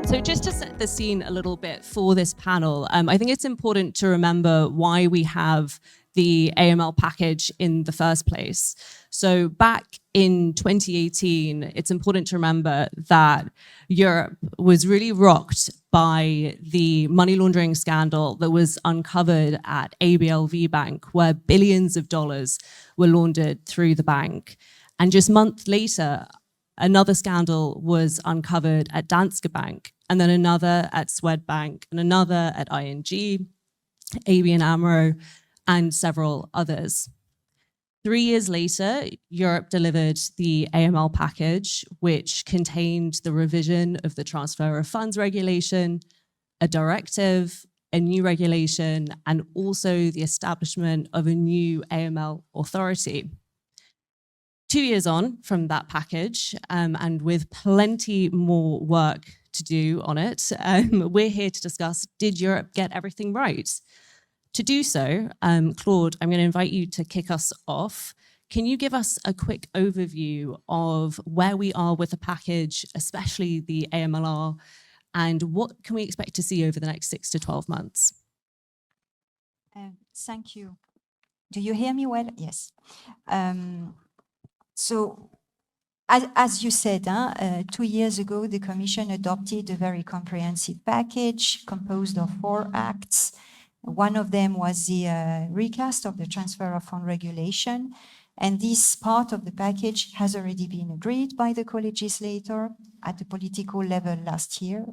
So just to set the scene a little bit for this panel, I think it's important to remember why we have the AML package in the first place. So back in 2018, it's important to remember that Europe was really rocked by the money laundering scandal that was uncovered at ABLV Bank, where billions of dollars were laundered through the bank. And just months later, another scandal was uncovered at Danske Bank, and then another at Swedbank, and another at ING, ABN AMRO, and several others. 3 years later, Europe delivered the AML package, which contained the revision of the transfer of funds regulation, a directive, a new regulation, and also the establishment of a new AML authority. 2 years on from that package, and with plenty more work to do on it, we're here to discuss, did Europe get everything right? To do so, Claude, I'm going to invite you to kick us off. Can you give us a quick overview of where we are with the package, especially the AMLR, and what can we expect to see over the next 6 to 12 months? Thank you. Do you hear me well? Yes. So, as you said, 2 years ago, the Commission adopted a very comprehensive package composed of 4 acts. One of them was the recast of the transfer of fund regulation. And this part of the package has already been agreed by the co-legislator at the political level last year.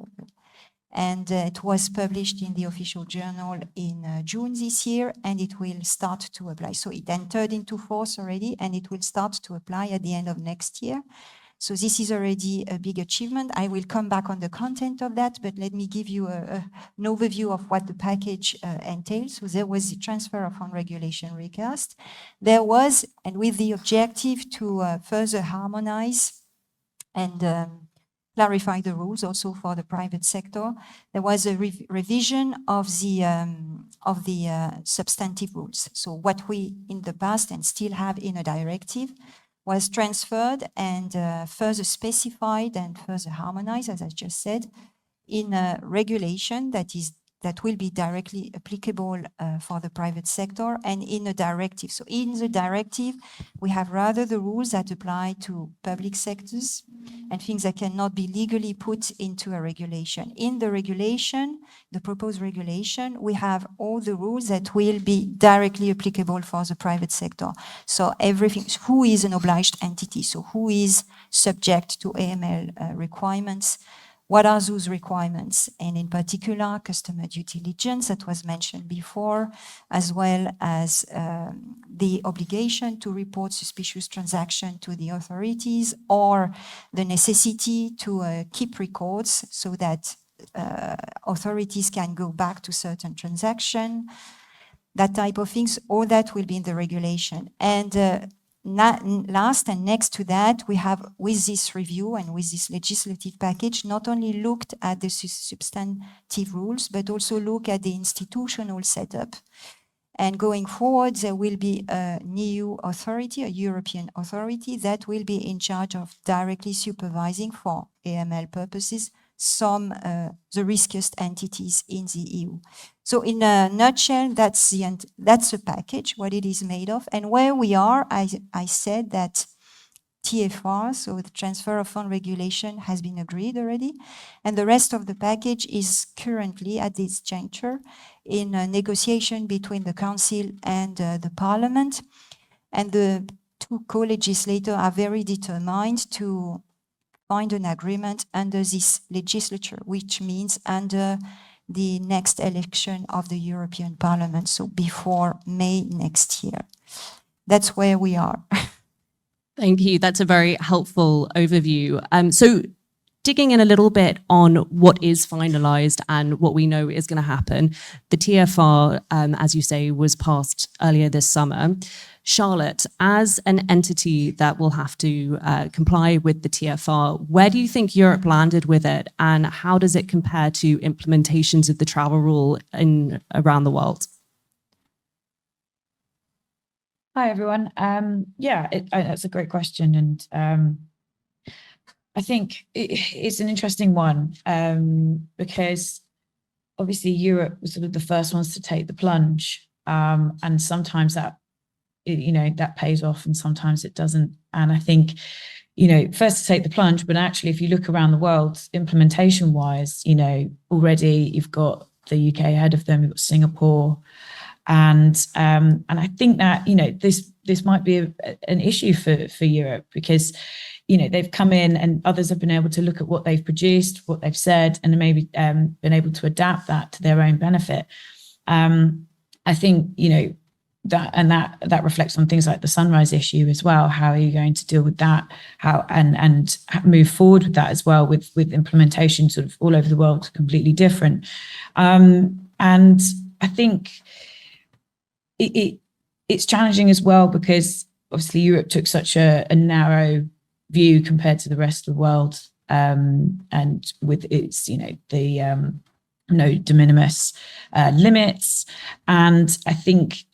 And it was published in the official journal in June this year, and it will start to apply. So it entered into force already, and it will start to apply at the end of next year. So this is already a big achievement. I will come back on the content of that, but let me give you an overview of what the package entails. So there was the transfer of fund regulation recast. There was, and with the objective to further harmonize and clarify the rules also for the private sector, there was a revision of the substantive rules. So what we in the past and still have in a directive was transferred and further specified and further harmonized, as I just said, in a regulation that will be directly applicable for the private sector, and in a directive. So in the directive, we have rather the rules that apply to public sectors and things that cannot be legally put into a regulation. In the regulation, the proposed regulation, we have all the rules that will be directly applicable for the private sector. So everything, who is an obliged entity? So who is subject to AML requirements? What are those requirements? And in particular, customer due diligence that was mentioned before, as well as the obligation to report suspicious transaction to the authorities, or the necessity to keep records so that authorities can go back to certain transaction, that type of things. All that will be in the regulation. And last and next to that, we have, with this review and with this legislative package, not only looked at the substantive rules, but also look at the institutional setup. And going forward, there will be a new authority, a European authority, that will be in charge of directly supervising, for AML purposes, the riskiest entities in the EU. So in a nutshell, that's a package, what it is made of. And where we are, I said that TFR, so the transfer of fund regulation, has been agreed already. And the rest of the package is currently, at this juncture, in a negotiation between the Council and the Parliament. And the 2 co-legislators are very determined to find an agreement under this legislature, which means under the next election of the European Parliament, so before May next year. That's where we are. Thank you. That's a very helpful overview. So digging in a little bit on what is finalized and what we know is going to happen, the TFR, as you say, was passed earlier this summer. Charlotte, as an entity that will have to comply with the TFR, where do you think Europe landed with it, and how does it compare to implementations of the travel rule around the world? Hi, everyone. Yeah, that's a great question. And I think it's an interesting one because obviously Europe was sort of the first ones to take the plunge, and sometimes that that pays off, and sometimes it doesn't. And I think first to take the plunge, but actually, if you look around the world, implementation-wise, already you've got the UK ahead of them, you've got Singapore, and I think that this might be an issue for Europe because they've come in and others have been able to look at what they've produced, what they've said, and maybe been able to adapt that to their own benefit. I think that reflects on things like the Sunrise issue as well. How are you going to deal with that? How and move forward with that as well with implementation sort of all over the world completely different. And I think it's challenging as well because obviously Europe took such a narrow view compared to the rest of the world, and with its the no de minimis limits. And I think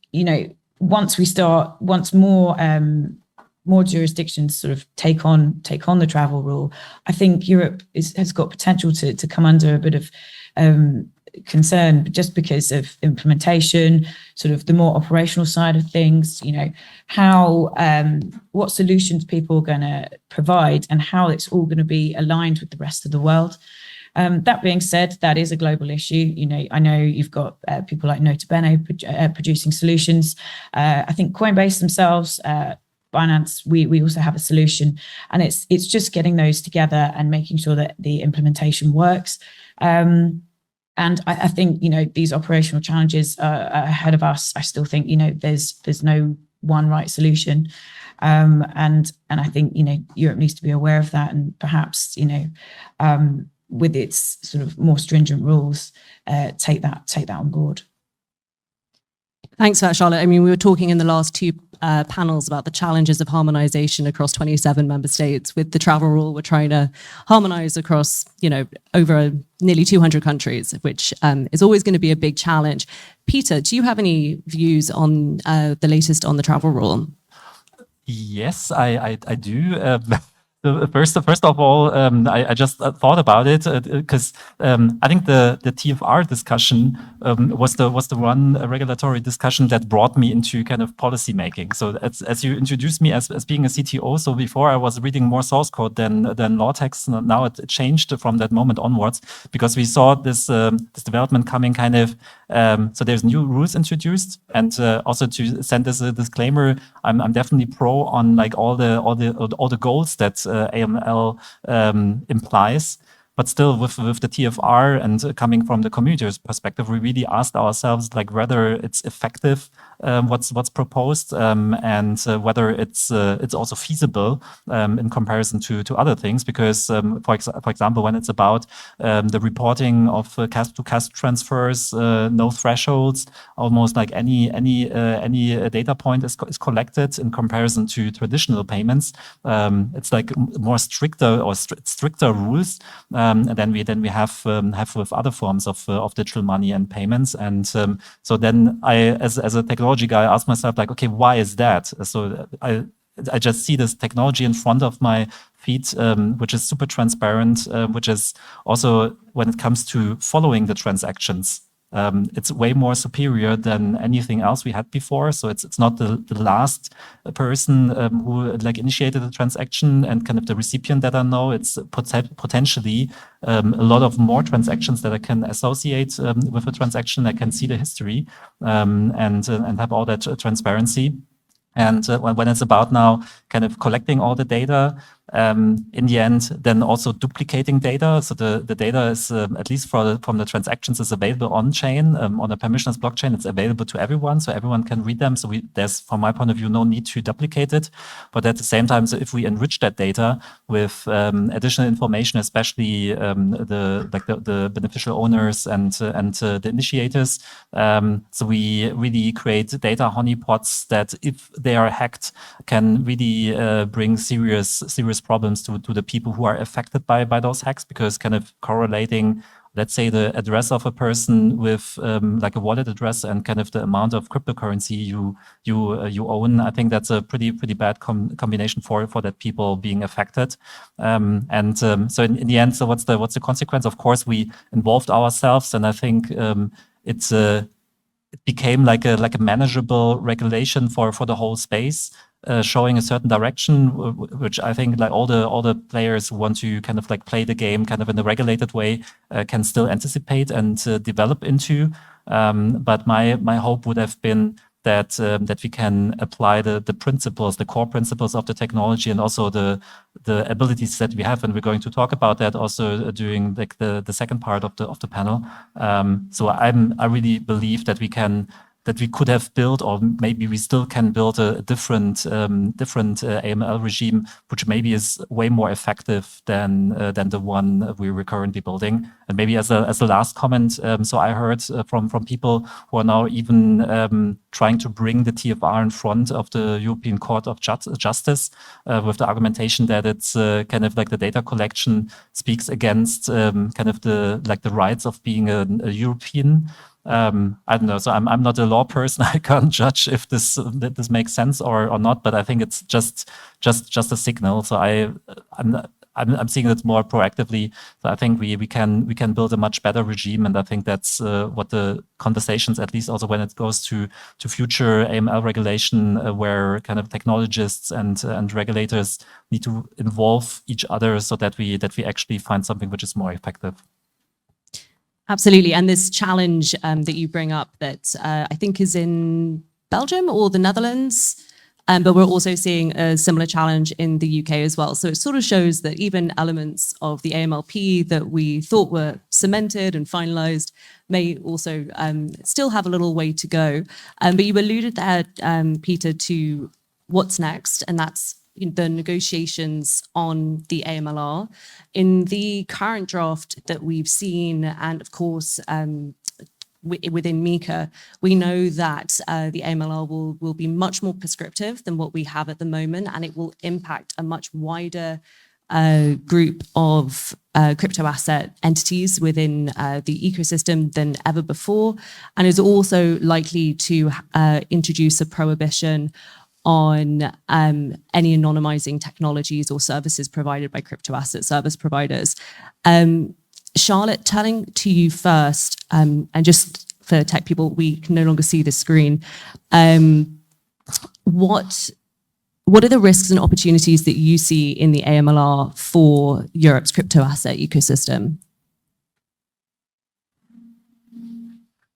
once more jurisdictions sort of take on the travel rule, I think Europe has got potential to come under a bit of concern just because of implementation, sort of the more operational side of things, what solutions people are going to provide and how it's all going to be aligned with the rest of the world. That being said, that is a global issue. I know you've got people like Nota Bene producing solutions. I think Coinbase themselves, Binance, we also have a solution, and it's just getting those together and making sure that the implementation works. And I think these operational challenges are ahead of us. I still think there's no one right solution, and I think Europe needs to be aware of that, and perhaps with its sort of more stringent rules, take that on board. Thanks for that, Charlotte. I mean, we were talking in the last two panels about the challenges of harmonization across 27 member states. With the travel rule, we're trying to harmonize across, over nearly 200 countries, which is always going to be a big challenge. Peter, do you have any views on the latest on the travel rule? Yes, I do. First of all, I just thought about it because I think the TFR discussion was the one regulatory discussion that brought me into kind of policy making. So as you introduced me as being a CTO, so before I was reading more source code than law text. Now it changed from that moment onwards because we saw this development coming kind of. So there's new rules introduced, and also to send as a disclaimer, I'm definitely pro on like all the goals that AML implies, but still with the TFR and coming from the community's perspective, we really asked ourselves like whether it's effective, what's proposed, and whether it's also feasible in comparison to other things. Because for example, when it's about the reporting of cash transfers, no thresholds, almost like any data point is collected in comparison to traditional payments. It's like more stricter rules. And then we have with other forms of digital money and payments. And so then I, as a technology guy, asked myself like, okay, why is that? So I just see this technology in front of my feet, which is super transparent, which is also when it comes to following the transactions. It's way more superior than anything else we had before. So it's not the last person who like initiated the transaction and kind of the recipient that I know. It's potentially a lot of more transactions that I can associate with a transaction. I can see the history and have all that transparency. And when it's about now kind of collecting all the data, in the end, then also duplicating data. So the data is, at least from the transactions, is available on-chain, on a permissionless blockchain. It's available to everyone, so everyone can read them. So there's, from my point of view, no need to duplicate it. But at the same time, so if we enrich that data with additional information, especially the beneficial owners and the initiators, so we really create data honeypots that, if they are hacked, can really bring serious problems to the people who are affected by those hacks, because kind of correlating let's say, the address of a person with like a wallet address and kind of the amount of cryptocurrency you own. I think that's a pretty bad combination for that people being affected. So in the end, so what's the consequence? Of course, we involved ourselves, and I think it became like a manageable regulation for the whole space, showing a certain direction, which I think like all the players who want to kind of like play the game kind of in a regulated way can still anticipate and develop into. But my hope would have been that we can apply the principles, the core principles of the technology, and also the abilities that we have, and we're going to talk about that also during like the second part of the panel. So I really believe that we could have built, or maybe we still can build a different AML regime, which maybe is way more effective than the one we were currently building. And maybe as a last comment, so I heard from people who are now even trying to bring the TFR in front of the European Court of Justice with the argumentation that it's kind of like the data collection speaks against kind of the rights of being a European. I don't know. So I'm not a law person. I can't judge if this makes sense or not. But I think it's just a signal. So I'm seeing it more proactively. So I think we can build a much better regime, and I think that's what the conversations, at least also when it goes to future AML regulation, where kind of technologists and regulators need to involve each other so that we actually find something which is more effective. Absolutely. And this challenge that you bring up that I think is in Belgium or the Netherlands, but we're also seeing a similar challenge in the UK as well. So it sort of shows that even elements of the AMLP that we thought were cemented and finalized may also still have a little way to go. But you alluded there, Peter, to what's next, and that's the negotiations on the AMLR. In the current draft that we've seen, and of course within MiCA, we know that the AMLR will be much more prescriptive than what we have at the moment, and it will impact a much wider group of crypto asset entities within the ecosystem than ever before, and is also likely to introduce a prohibition on any anonymizing technologies or services provided by crypto asset service providers. Charlotte, turning to you first, and just for tech people, we can no longer see the screen. What are the risks and opportunities that you see in the AMLR for Europe's crypto asset ecosystem?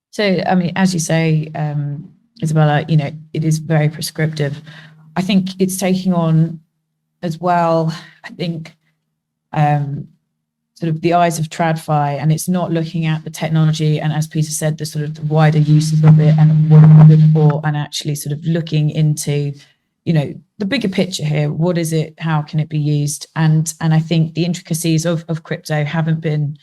So, I mean, as you say, Isabella, it is very prescriptive. I think it's taking on as well, I think, sort of the eyes of TradFi, and it's not looking at the technology and, as Peter said, the sort of the wider uses of it and what it's good for, and actually sort of looking into, the bigger picture here. What is it? How can it be used? And I think the intricacies of crypto haven't been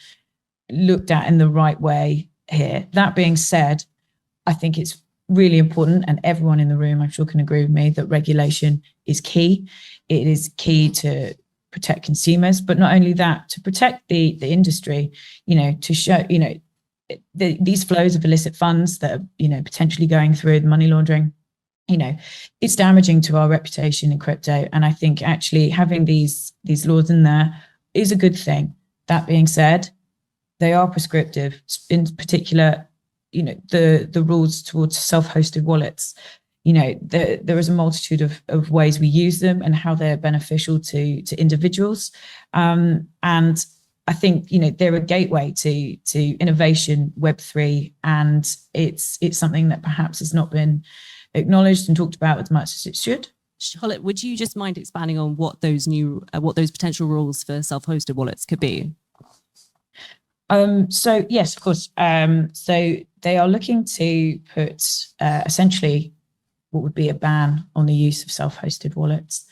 looked at in the right way here. That being said, I think it's really important, and everyone in the room, I'm sure, can agree with me, that regulation is key. It is key to protect consumers, but not only that, to protect the industry, to show, these flows of illicit funds that are, potentially going through the money laundering, it's damaging to our reputation in crypto. And I think actually having these laws in there is a good thing. That being said, they are prescriptive, in particular, the rules towards self-hosted wallets. There is a multitude of ways we use them and how they're beneficial to individuals. And I think, they're a gateway to innovation, Web3, and it's something that perhaps has not been acknowledged and talked about as much as it should. Charlotte, would you just mind expanding on what those potential rules for self-hosted wallets could be? So yes, of course. So they are looking to put essentially what would be a ban on the use of self-hosted wallets.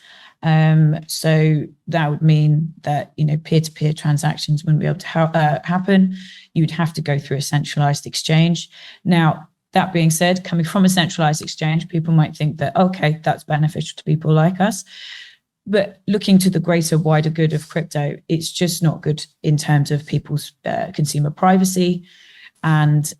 So that would mean that peer-to-peer transactions wouldn't be able to happen. You would have to go through a centralized exchange. Now, that being said, coming from a centralized exchange, people might think that, okay, that's beneficial to people like us. but looking to the greater, wider good of crypto, it's just not good in terms of people's consumer privacy, and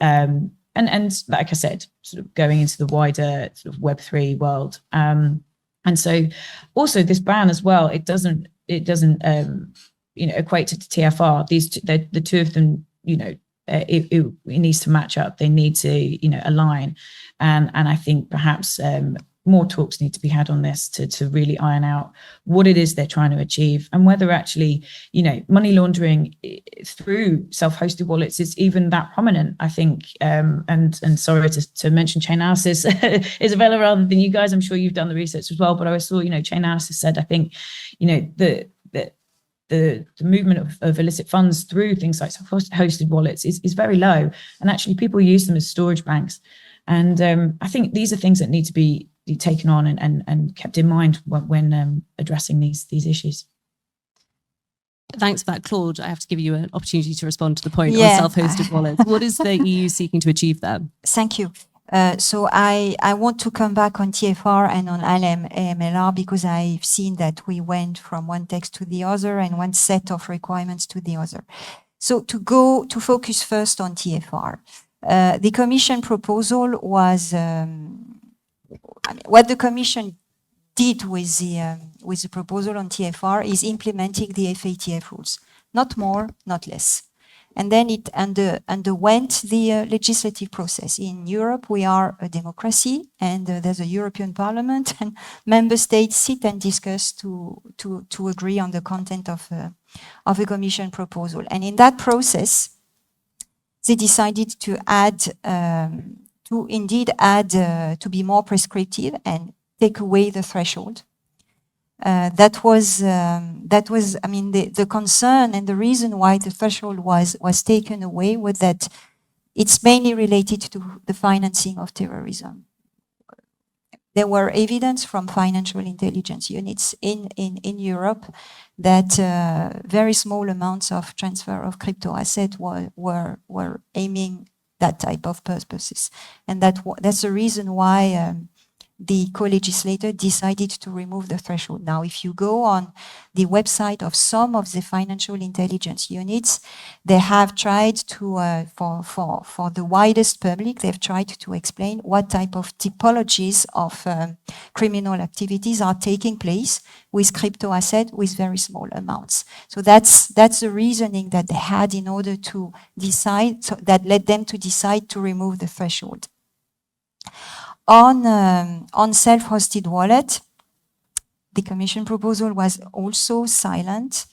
like I said, sort of going into the wider sort of Web3 world. And so also this ban as well, it doesn't equate to TFR. The two of them, it needs to match up. They need to align, and I think perhaps more talks need to be had on this to really iron out what it is they're trying to achieve, and whether actually money laundering through self-hosted wallets is even that prominent. I think and sorry to mention Chainalysis, Isabella, rather than you guys. I'm sure you've done the research as well, but I saw Chainalysis said, I think the movement of illicit funds through things like hosted wallets is very low, and actually people use them as storage banks. And I think these are things that need to be taken on and kept in mind when addressing these issues. Thanks for that, Claude. I have to give you an opportunity to respond to the point on self-hosted wallets. What is the EU seeking to achieve there? Thank you. So I want to come back on TFR and on AMLR, because I've seen that we went from one text to the other and one set of requirements to the other. So to focus first on TFR, the Commission proposal was, what the Commission did with the proposal on TFR is implementing the FATF rules, not more, not less. And then it underwent the legislative process. In Europe, we are a democracy, and there's a European Parliament, and member states sit and discuss to agree on the content of a Commission proposal. And in that process, they decided to add, to be more prescriptive and take away the threshold. That was, I mean, the concern and the reason why the threshold was taken away was that it's mainly related to the financing of terrorism. There were evidence from financial intelligence units in Europe that very small amounts of transfer of crypto assets were aiming that type of purposes, and that's the reason why the co-legislator decided to remove the threshold. Now, if you go on the website of some of the financial intelligence units, they have tried to, for the widest public, they've tried to explain what type of typologies of criminal activities are taking place with crypto assets with very small amounts. So that's the reasoning that they had in order to decide, so that led them to decide to remove the threshold. On self-hosted wallet, the Commission proposal was also silent,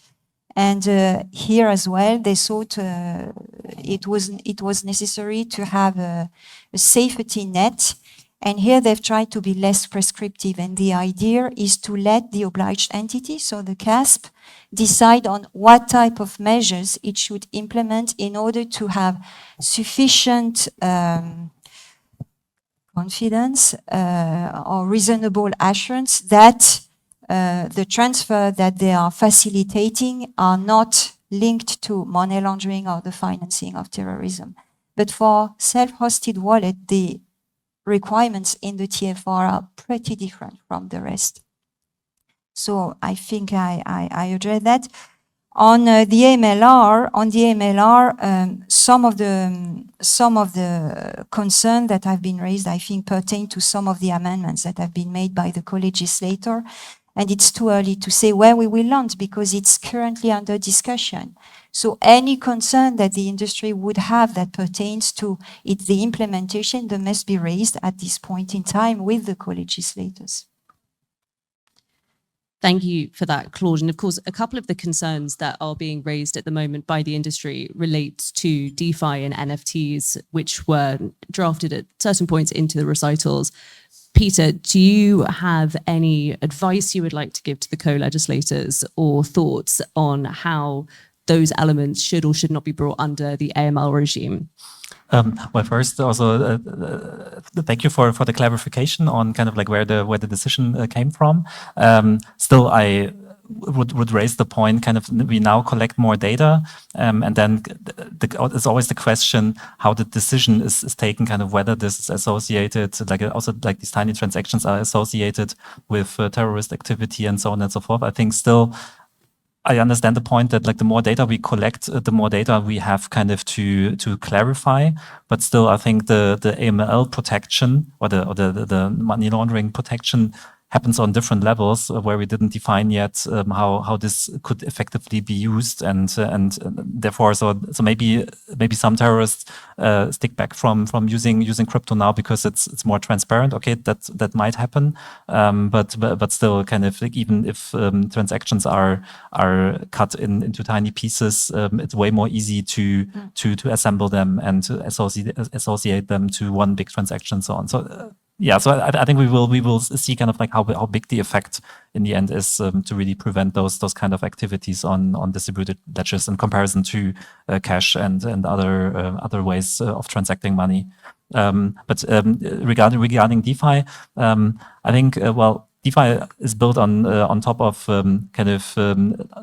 and here as well they thought it was necessary to have a safety net, and here they've tried to be less prescriptive, and the idea is to let the obliged entity, so the CASP, decide on what type of measures it should implement in order to have sufficient confidence or reasonable assurance that the transfer that they are facilitating are not linked to money laundering or the financing of terrorism. But for self-hosted wallet, the requirements in the TFR are pretty different from the rest. So I think I addressed that. On the AMLR, some of the concerns that have been raised, I think, pertain to some of the amendments that have been made by the co-legislator, and it's too early to say where we will land because it's currently under discussion. So any concern that the industry would have that pertains to the implementation, they must be raised at this point in time with the co-legislators. Thank you for that, Claude. And of course, a couple of the concerns that are being raised at the moment by the industry relate to DeFi and NFTs, which were drafted at certain points into the recitals. Peter, do you have any advice you would like to give to the co-legislators or thoughts on how those elements should or should not be brought under the AML regime? Well, first, also thank you for the clarification on kind of like where the decision came from. Still, I would raise the point, kind of, we now collect more data, and then it's always the question how the decision is taken, kind of whether this is associated, like also like these tiny transactions are associated with terrorist activity and so on and so forth. I think still, I understand the point that like the more data we collect, the more data we have kind of to clarify. But still, I think the AML protection or the money laundering protection happens on different levels where we didn't define yet how this could effectively be used, and therefore so maybe some terrorists stick back from using crypto now because it's more transparent. Okay, that might happen, but still, kind of like, even if transactions are cut into tiny pieces, it's way more easy to assemble them and to associate them to one big transaction and so on. So. Yeah, so I think we will see kind of like how big the effect in the end is to really prevent those kind of activities on distributed ledgers in comparison to cash and other ways of transacting money. But regarding DeFi, I think DeFi is built on top of kind of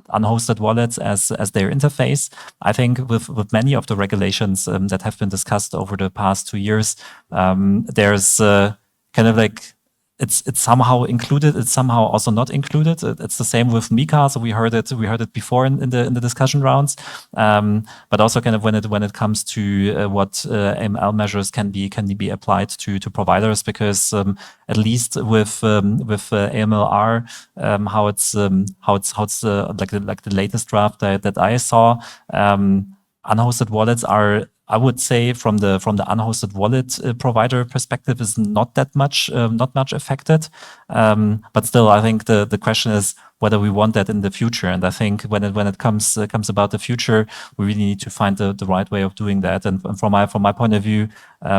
unhosted wallets as their interface. I think with many of the regulations that have been discussed over the past 2 years, there's kind of like it's somehow included, it's somehow also not included. It's the same with MiCA. So we heard it before in the discussion rounds, but also kind of when it comes to what AML measures can be applied to providers, because at least with AMLR, how it's like the latest draft that I saw, unhosted wallets are, I would say, from the unhosted wallet provider perspective, is not much affected. But still, I think the question is whether we want that in the future. And I think when it comes about the future, we really need to find the right way of doing that. And from my point of view,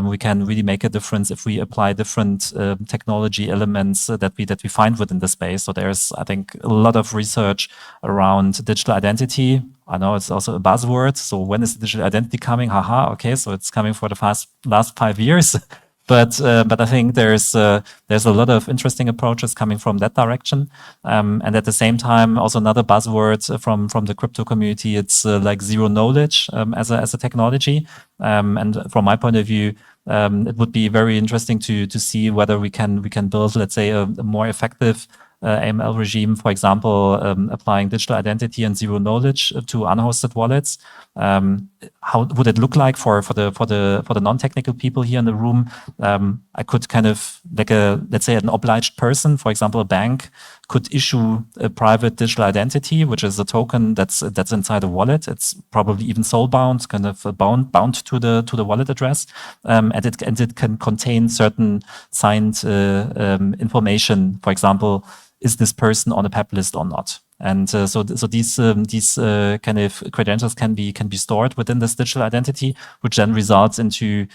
we can really make a difference if we apply different technology elements that we find within the space. So there's, I think, a lot of research around digital identity. I know it's also a buzzword. So when is digital identity coming? Haha. Okay, so it's coming for the last 5 years. But I think there's a lot of interesting approaches coming from that direction, and at the same time, also another buzzword from the crypto community. It's like zero knowledge as a technology, and from my point of view, it would be very interesting to see whether we can build, let's say, a more effective AML regime, for example, applying digital identity and zero knowledge to unhosted wallets. How would it look like for the non-technical people here in the room? I could kind of, like let's say an obliged person, for example, a bank, could issue a private digital identity, which is a token that's inside a wallet. It's probably even soul bound, kind of bound to the wallet address, and it can contain certain signed information. For example, is this person on a PEP list or not? And so these kind of credentials can be stored within this digital identity, which then results into,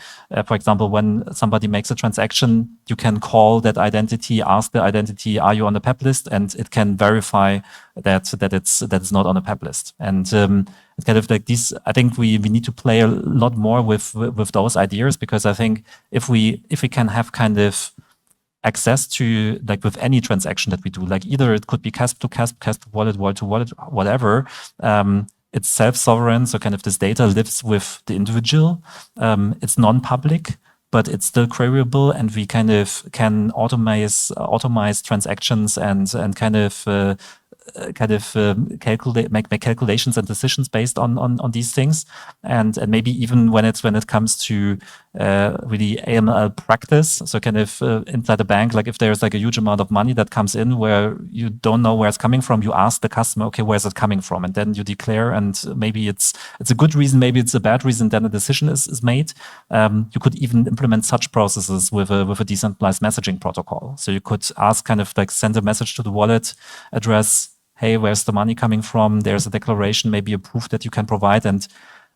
for example, when somebody makes a transaction, you can call that identity, ask the identity, are you on the PEP list? And it can verify that it's not on a PEP list. And it's kind of like these. I think we need to play a lot more with those ideas, because I think if we can have kind of access to, like with any transaction that we do, like either it could be CASP to CASP, CASP to wallet, wallet to wallet, whatever. It's self-sovereign, so kind of this data lives with the individual. It's non-public, but it's still queryable, and we kind of can automate transactions and kind of make calculations and decisions based on these things, and maybe even when it comes to really AML practice. So kind of inside a bank, like if there's like a huge amount of money that comes in where you don't know where it's coming from, you ask the customer, okay, where's it coming from? And then you declare, and maybe it's a good reason, maybe it's a bad reason, then a decision is made. You could even implement such processes with a decentralized messaging protocol. So you could ask, kind of like send a message to the wallet address, hey, where's the money coming from? There's a declaration, maybe a proof that you can provide. And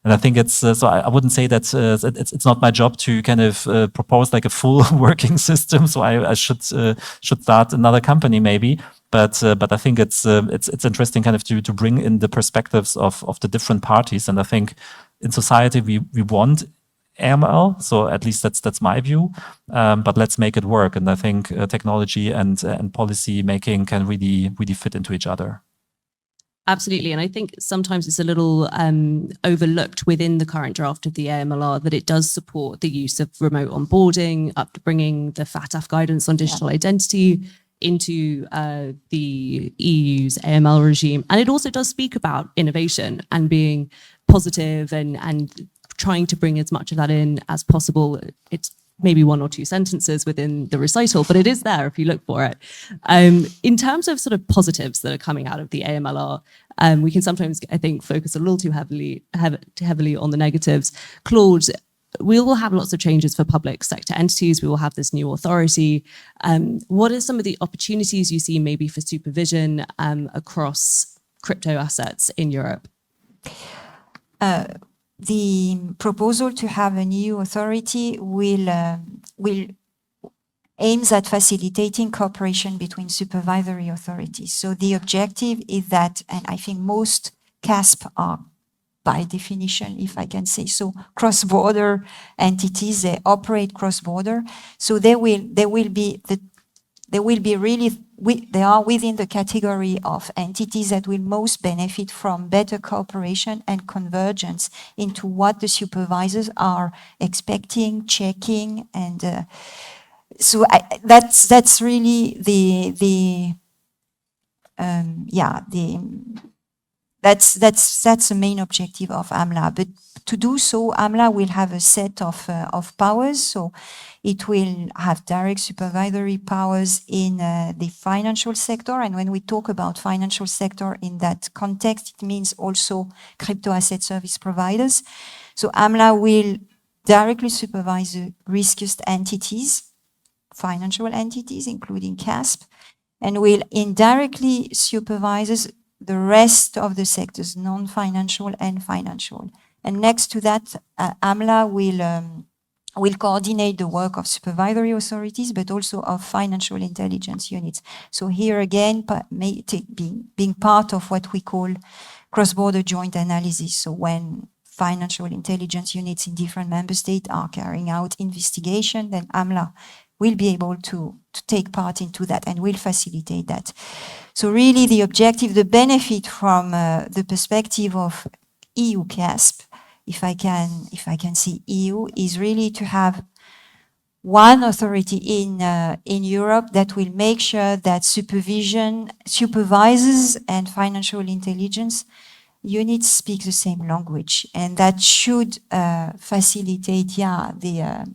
I think it's, so I wouldn't say that it's not my job to kind of propose like a full working system. So I should start another company maybe. But I think it's interesting kind of to bring in the perspectives of the different parties. And I think in society, we want AML, so at least that's my view. But let's make it work. And I think technology and policy making can really fit into each other. Absolutely. And I think sometimes it's a little overlooked within the current draft of the AMLR that it does support the use of remote onboarding, bringing the FATF guidance on digital identity into the EU's AML regime. And it also does speak about innovation and being positive and trying to bring as much of that in as possible. It's maybe one or two sentences within the recital, but it is there if you look for it. In terms of sort of positives that are coming out of the AMLR, we can sometimes, I think, focus a little too heavily on the negatives. Claude, we will have lots of changes for public sector entities. We will have this new authority. What are some of the opportunities you see maybe for supervision across crypto assets in Europe? The proposal to have a new authority will aims at facilitating cooperation between supervisory authorities. So the objective is that, and I think most CASP are, by definition, if I can say so, cross-border entities. They operate cross-border, so they are within the category of entities that will most benefit from better cooperation and convergence into what the supervisors are expecting, checking, and so that's really that's the main objective of AMLA. But to do so, AMLA will have a set of powers. So it will have direct supervisory powers in the financial sector. And when we talk about financial sector in that context, it means also crypto asset service providers. So AMLA will directly supervise the riskiest entities, financial entities, including CASP, and will indirectly supervise the rest of the sectors, non-financial and financial. And next to that, AMLA will coordinate the work of supervisory authorities, but also of financial intelligence units. So here again, being part of what we call cross-border joint analysis. So when financial intelligence units in different member states are carrying out investigation, then AMLA will be able to take part into that and will facilitate that. So really the objective, the benefit from the perspective of EU CASP, if I can see EU, is really to have one authority in Europe that will make sure that supervisors and financial intelligence units speak the same language, and that should facilitate, the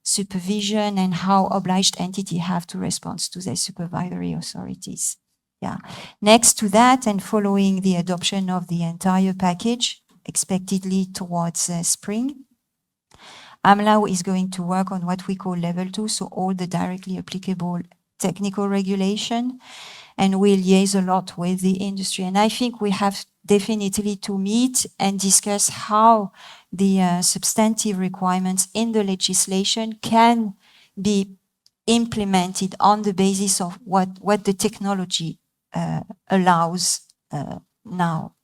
supervision and how obliged entities have to respond to their supervisory authorities. Next to that, and following the adoption of the entire package, expectedly towards spring, AMLA is going to work on what we call level 2, so all the directly applicable technical regulation, and we'll liaise a lot with the industry. And I think we have definitely to meet and discuss how the substantive requirements in the legislation can be implemented on the basis of what the technology allows now.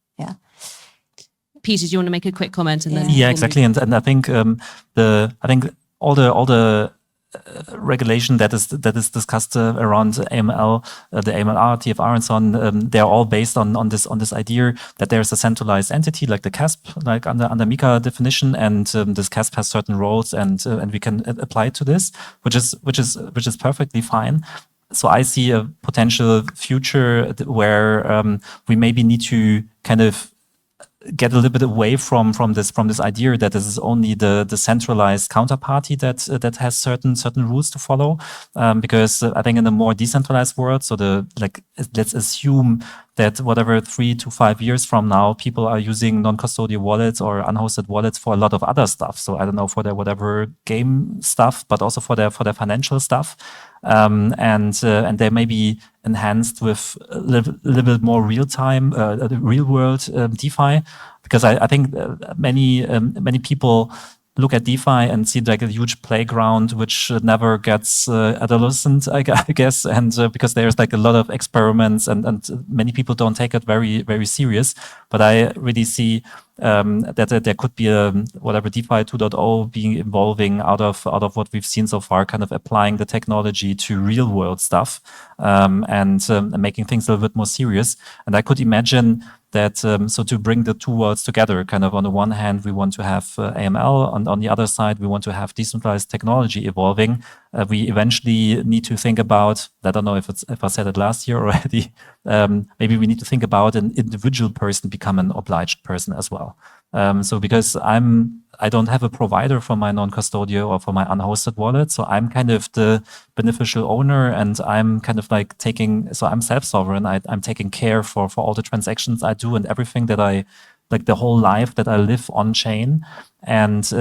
Peter, do you want to make a quick comment? And then exactly. And I think all the regulation that is discussed around AML, the AMLR, TFR, and so on, they're all based on this idea that there's a centralized entity like the CASP, like under MiCA definition, and this CASP has certain roles, and we can apply it to this, which is perfectly fine. So I see a potential future where we maybe need to kind of get a little bit away from this idea that this is only the centralized counterparty that has certain rules to follow, because I think in a more decentralized world, so let's assume that whatever 3 to 5 years from now, people are using non-custodial wallets or unhosted wallets for a lot of other stuff. So I don't know, for their whatever game stuff, but also for their financial stuff. And they may be enhanced with a little bit more real-time, real world DeFi, because I think many people look at DeFi and see like a huge playground which never gets adolescent, I guess, and because there's like a lot of experiments and many people don't take it very, very serious. But I really see that there could be a whatever DeFi 2.0 being evolving out of what we've seen so far, kind of applying the technology to real world stuff, and making things a little bit more serious. And I could imagine that, so to bring the two worlds together, kind of on the one hand, we want to have AML, on the other side, we want to have decentralized technology evolving. We eventually need to think about, I don't know if I said it last year already, maybe we need to think about an individual person become an obliged person as well. So because I don't have a provider for my non-custodial or for my unhosted wallet, so I'm kind of the beneficial owner, and I'm kind of like I'm self-sovereign. I'm taking care for all the transactions I do and everything that like the whole life that I live on chain. And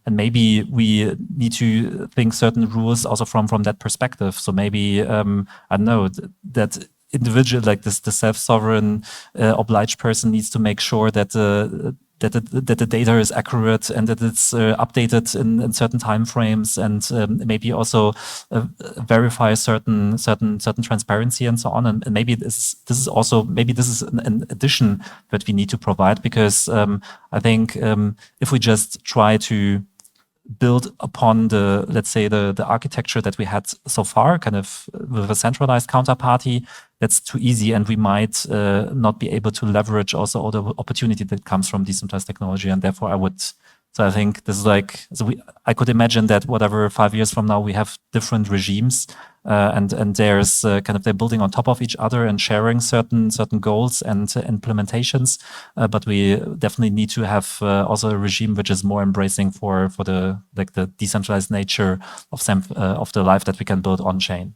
maybe we need to think certain rules also from that perspective. So maybe, I don't know, that individual, like the self-sovereign obliged person needs to make sure that the data is accurate and that it's updated in certain time frames, and maybe also verify certain transparency and so on. And maybe this is an addition that we need to provide, because I think if we just try to build upon let's say the architecture that we had so far, kind of with a centralized counterparty, that's too easy, and we might not be able to leverage also all the opportunity that comes from decentralized technology. And therefore I think this is like, I could imagine that whatever 5 years from now, we have different regimes, and there's kind of, they're building on top of each other and sharing certain goals and implementations. But we definitely need to have also a regime which is more embracing for the decentralized nature of the life that we can build on chain.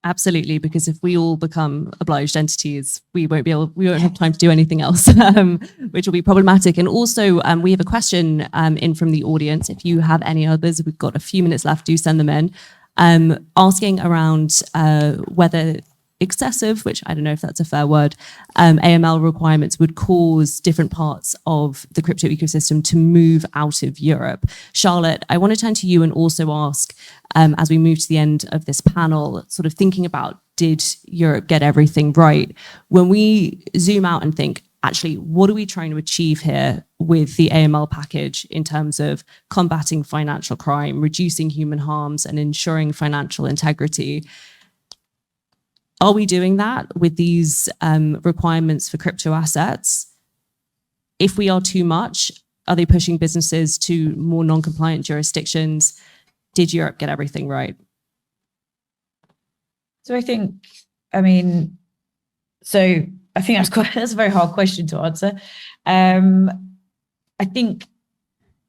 Absolutely, because if we all become obliged entities, we won't have time to do anything else, which will be problematic. And also, we have a question in from the audience. If you have any others, we've got a few minutes left, do send them in, asking around whether excessive, which I don't know if that's a fair word, AML requirements would cause different parts of the crypto ecosystem to move out of Europe. Charlotte, I want to turn to you and also ask, as we move to the end of this panel, sort of thinking about, did Europe get everything right? When we zoom out and think, actually, what are we trying to achieve here with the AML package in terms of combating financial crime, reducing human harms, and ensuring financial integrity? Are we doing that with these requirements for crypto assets? If we are too much, are they pushing businesses to more non-compliant jurisdictions? Did Europe get everything right? So I think that's a very hard question to answer. I think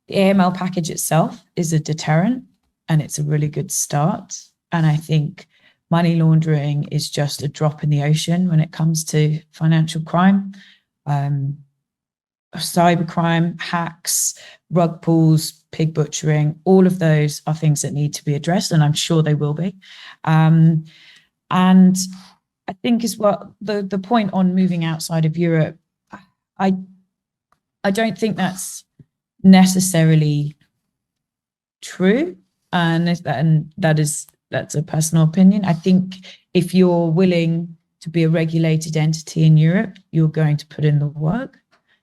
the AML package itself is a deterrent, and it's a really good start. And I think money laundering is just a drop in the ocean when it comes to financial crime, cybercrime, hacks, rug pulls, pig butchering. All of those are things that need to be addressed, and I'm sure they will be. And I think as well, the point on moving outside of Europe, I don't think that's necessarily true, and that's a personal opinion. I think if you're willing to be a regulated entity in Europe, you're going to put in the work,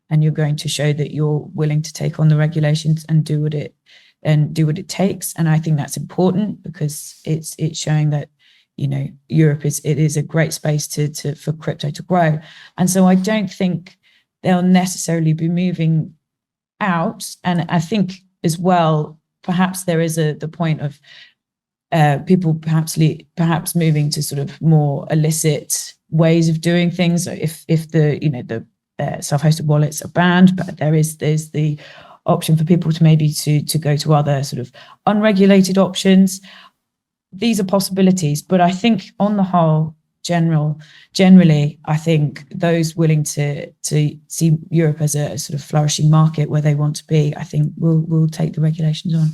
and you're going to show that you're willing to take on the regulations and do what it takes. And I think that's important, because it's showing that, you know, Europe is a great space for crypto to grow. And so I don't think they'll necessarily be moving out. And I think as well, perhaps there is the point of people perhaps moving to sort of more illicit ways of doing things. If the self-hosted wallets are banned, but there's the option for people to maybe to go to other sort of unregulated options. These are possibilities, but I think on the whole, generally, I think those willing to see Europe as a sort of flourishing market where they want to be, I think will take the regulations on.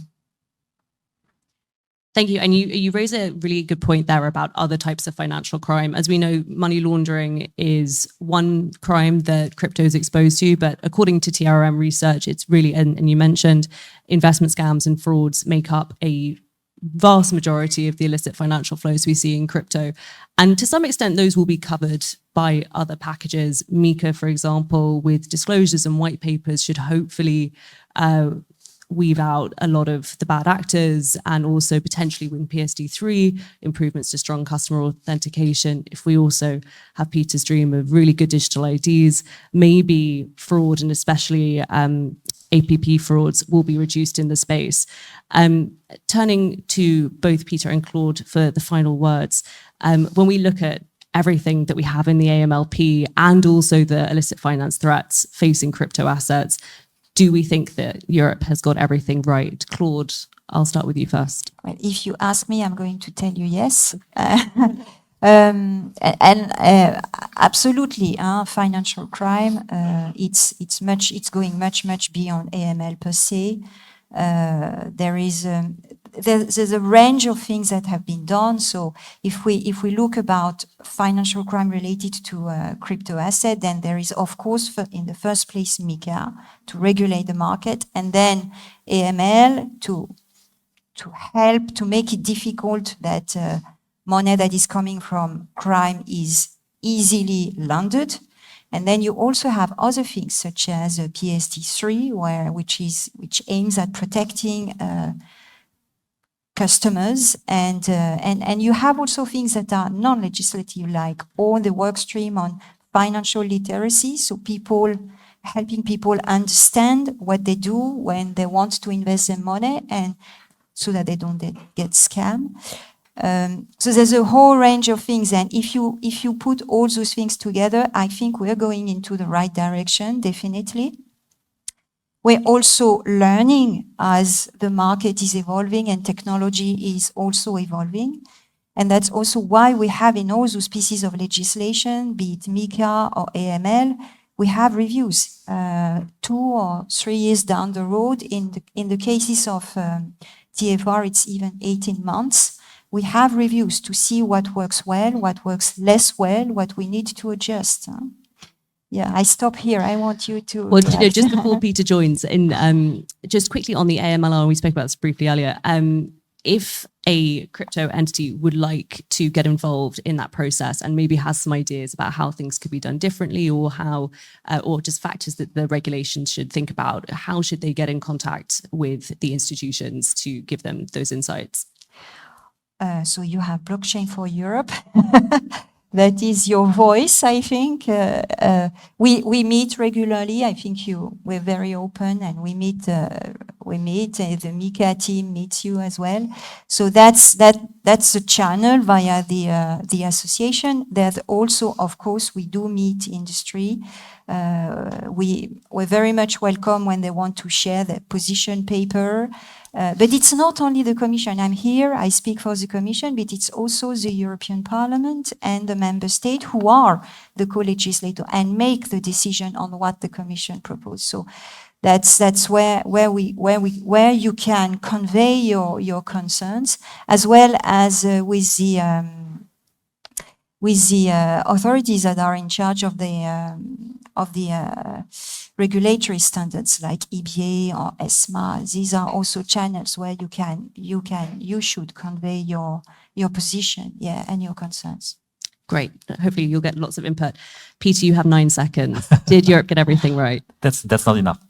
Thank you. And you raise a really good point there about other types of financial crime. As we know, money laundering is one crime that crypto is exposed to, but according to TRM research, it's really, and you mentioned investment scams and frauds make up a vast majority of the illicit financial flows we see in crypto. And to some extent, those will be covered by other packages. MiCA, for example, with disclosures and white papers should hopefully weave out a lot of the bad actors, and also potentially with PSD3, improvements to strong customer authentication. If we also have Peter's dream of really good digital IDs, maybe fraud and especially APP frauds will be reduced in the space. Turning to both Peter and Claude for the final words, when we look at everything that we have in the AMLP and also the illicit finance threats facing crypto assets, do we think that Europe has got everything right? Claude, I'll start with you first. Well, if you ask me, I'm going to tell you yes. Absolutely, financial crime, it's going much beyond AML per se. There's a range of things that have been done. So if we look about financial crime related to crypto asset, then there is, of course, in the first place, MiCA to regulate the market, and then AML to help to make it difficult that money that is coming from crime is easily laundered. And then you also have other things such as PSD3, which aims at protecting customers, and you have also things that are non-legislative, like all the work stream on financial literacy, so helping people understand what they do when they want to invest their money, and so that they don't get scammed. So there's a whole range of things, and if you put all those things together, I think we're going into the right direction, definitely. We're also learning as the market is evolving and technology is also evolving. And that's also why we have in all those pieces of legislation, be it MiCA or AML, we have reviews 2 or 3 years down the road. In the cases of TFR, it's even 18 months. We have reviews to see what works well, what works less well, what we need to adjust. Yeah, I stop here. I want you to... Well, just before Peter joins, just quickly on the AML, we spoke about this briefly earlier. If a crypto entity would like to get involved in that process and maybe has some ideas about how things could be done differently, or how, or just factors that the regulations should think about, how should they get in contact with the institutions to give them those insights? So you have Blockchain for Europe. That is your voice, I think. We meet regularly. I think we're very open, and we meet. The MiCA team meets you as well. So that's the channel via the association. There's also, of course, we do meet industry. We're very much welcome when they want to share their position paper. But it's not only the Commission. I'm here, I speak for the Commission, but it's also the European Parliament and the Member State who are the co-legislator and make the decision on what the Commission proposes. So that's where you can convey your concerns, as well as with the authorities that are in charge of the regulatory standards like EBA or FISMA. These are also channels where you should convey your position, and your concerns. Great. Hopefully you'll get lots of input. Peter, you have 9 seconds. Did Europe get everything right? That's not enough.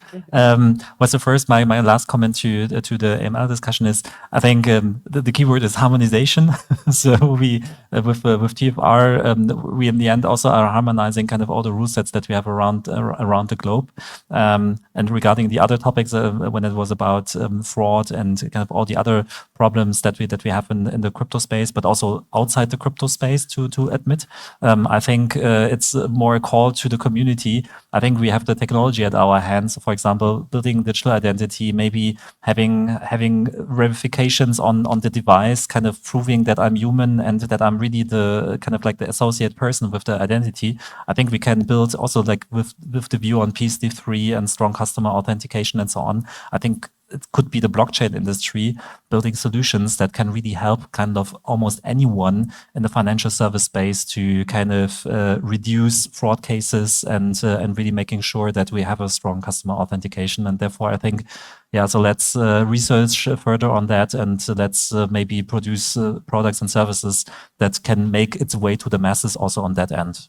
What's the first? My last comment to the AML discussion is, I think the key word is harmonization. So we with TFR, we in the end also are harmonizing kind of all the rule sets that we have around the globe. And regarding the other topics, when it was about fraud and kind of all the other problems that we have in the crypto space, but also outside the crypto space to admit, I think it's more a call to the community. I think we have the technology at our hands. For example, building digital identity, maybe having verifications on the device, kind of proving that I'm human and that I'm really the kind of like the associate person with the identity. I think we can build also like with the view on PSD3 and strong customer authentication and so on. I think it could be the blockchain industry building solutions that can really help kind of almost anyone in the financial service space to kind of reduce fraud cases and really making sure that we have a strong customer authentication. And therefore, I think, yeah, so let's research further on that, and let's maybe produce products and services that can make its way to the masses also on that end.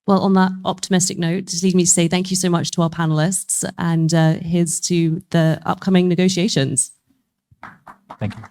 Well, on that optimistic note, just leaves me to say thank you so much to our panelists, and here's to the upcoming negotiations. Thank you.